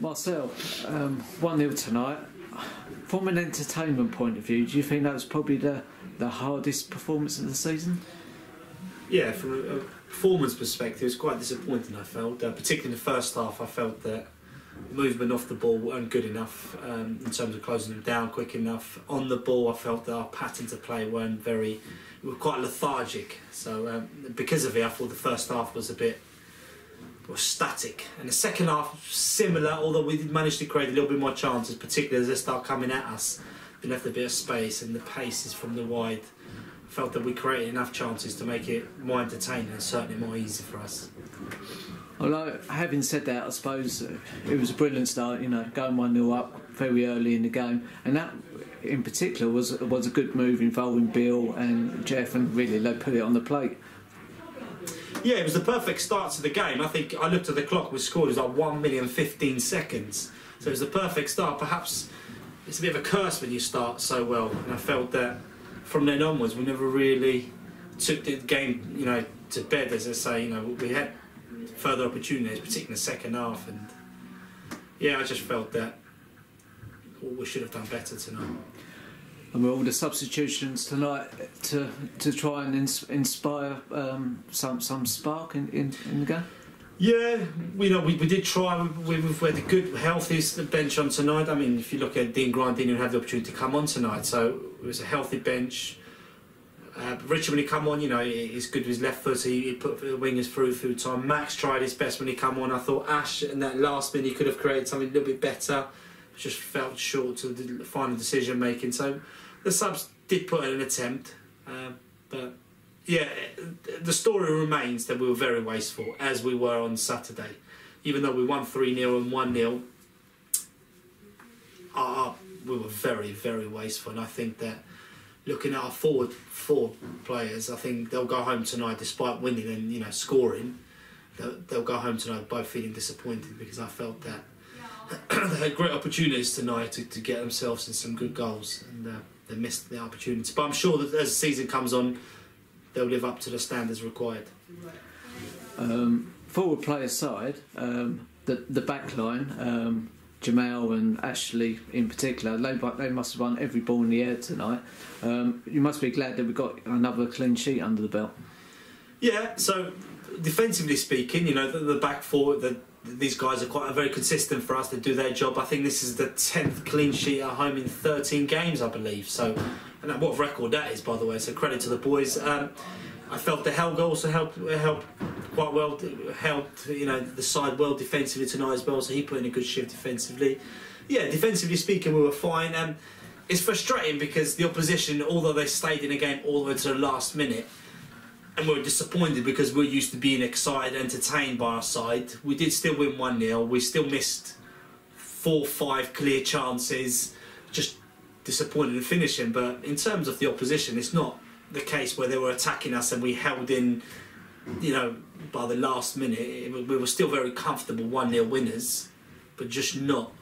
Marcel, 1-0 tonight. From an entertainment point of view, do you think that was probably the hardest performance of the season? Yeah, from a performance perspective, it's quite disappointing, I felt. Particularly in the first half, I felt that movement off the ball weren't good enough in terms of closing them down quick enough. On the ball, I felt that our patterns of play we were quite lethargic. So because of it, I thought the first half was a bit static, and the second half similar, although we did manage to create a little bit more chances, particularly as they start coming at us. We left a bit of space, and the paces from the wide, felt that we created enough chances to make it more entertaining and certainly more easy for us. Although, having said that, I suppose it was a brilliant start, you know, going 1-0 up very early in the game, and that in particular was a good move involving Bill and Jeff, and really they put it on the plate. Yeah, it was the perfect start to the game. I think I looked at the clock, we scored, it was like 1,015,000 seconds. So it was the perfect start. Perhaps it's a bit of a curse when you start so well. And I felt that from then onwards, we never really took the game, you know, to bed, as I say. You know, we had further opportunities, particularly in the second half. And yeah, I just felt that we should have done better tonight. And with all the substitutions tonight to try and inspire some spark in the game? Yeah, we did try. We've had a good, healthy bench on tonight. I mean, if you look at Dean Grant, didn't even have the opportunity to come on tonight, so it was a healthy bench. Richard, when he come on, you know, he's good with his left foot, so he put the wingers through time. Max tried his best when he come on. I thought Ash, in that last minute, he could have created something a little bit better. Just felt short to the final decision making. So the subs did put in an attempt, but yeah, the story remains that we were very wasteful, as we were on Saturday. Even though we won 3-0 and 1-0, we were very, very wasteful. And I think that looking at our forward four players, I think they'll go home tonight, despite winning and, you know, scoring. They'll go home tonight both feeling disappointed, because I felt that they had great opportunities tonight to get themselves in some good goals, and they missed the opportunity. But I'm sure that as the season comes on, they'll live up to the standards required. Forward player side, the back line, Jamal and Ashley in particular, they must have won every ball in the air tonight. You must be glad that we got another clean sheet under the belt. Yeah, so defensively speaking, you know, the back four, these guys are very consistent for us to do their job. I think this is the 10th clean sheet at home in 13 games, I believe. So, and what a record that is, by the way. So credit to the boys. I felt that Helga also helped quite well. Helped, you know, the side well defensively tonight as well. So he put in a good shift defensively. Yeah, defensively speaking, we were fine. It's frustrating because the opposition, although they stayed in the game all the way to the last minute, and we were disappointed because we're used to being excited, entertained by our side. We did still win 1-0. We still missed 4 or 5 clear chances. Just disappointed in finishing. But in terms of the opposition, it's not the case where they were attacking us and we held in, you know, by the last minute. We were still very comfortable 1-0 winners, but just not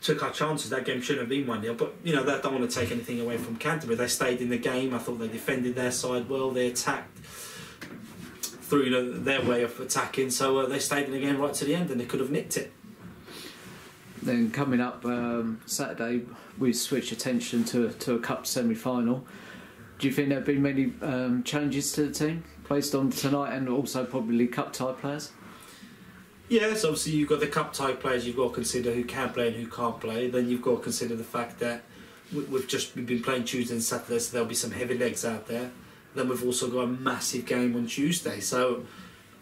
took our chances. That game shouldn't have been 1-0, but you know, that don't want to take anything away from Canterbury. They stayed in the game. I thought they defended their side well. They attacked through, you know, their way of attacking, so they stayed in the game right to the end, and they could have nicked it. Then coming up Saturday, we switch attention to a cup semi-final. Do you think there've been many changes to the team based on tonight, and also probably cup-tie players? Yes, obviously you've got the cup-tie players you've got to consider who can play and who can't play. Then you've got to consider the fact that we've been playing Tuesday and Saturday, so there'll be some heavy legs out there. Then we've also got a massive game on Tuesday. So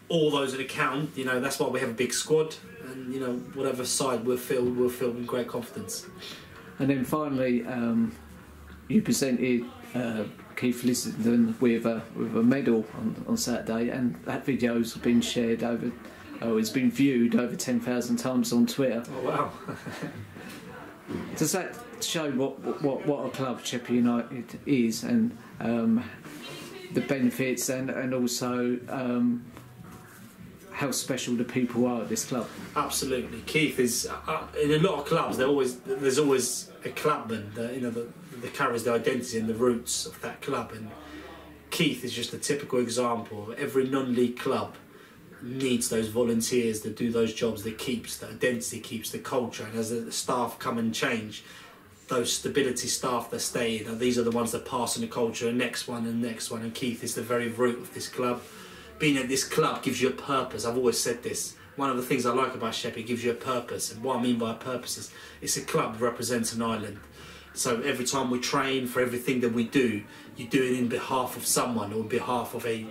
all those in account, you know, that's why we have a big squad. And, you know, whatever side we'll fill with great confidence. And then finally, you presented Keith Lissington with a medal on Saturday, and that video's been shared over... Oh, it's been viewed over 10,000 times on Twitter. Oh wow! Does that show what a club Sheppey United is, and the benefits, and also how special the people are at this club. Absolutely, Keith is in a lot of clubs. There's always a clubman that carries the identity and the roots of that club, and Keith is just a typical example. Every non-league club needs those volunteers that do those jobs, that keeps the identity, keeps the culture, and as the staff come and change, those stability staff that stay, these are the ones that pass on the culture, and next one, and Keith is the very root of this club. Being at this club gives you a purpose. I've always said this. One of the things I like about Sheppey, it gives you a purpose, and what I mean by a purpose is it's a club that represents an island. So every time we train, for everything that we do, you do it in behalf of someone, or on behalf of a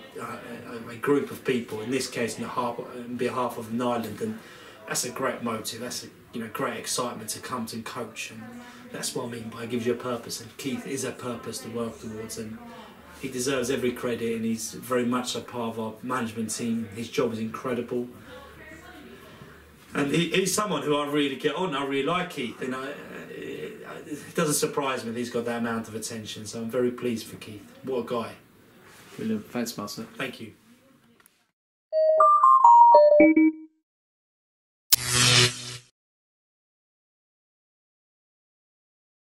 group of people. In this case, on behalf of an island, and that's a great motive. That's a great excitement to come to coach, and that's what I mean by it gives you a purpose. And Keith is a purpose to work towards, and he deserves every credit, and he's very much a part of our management team. His job is incredible. And he's someone who I really get on. I really like Keith. It doesn't surprise me that he's got that amount of attention. So I'm very pleased for Keith. What a guy. Brilliant. Thanks, Marcel. Thank you.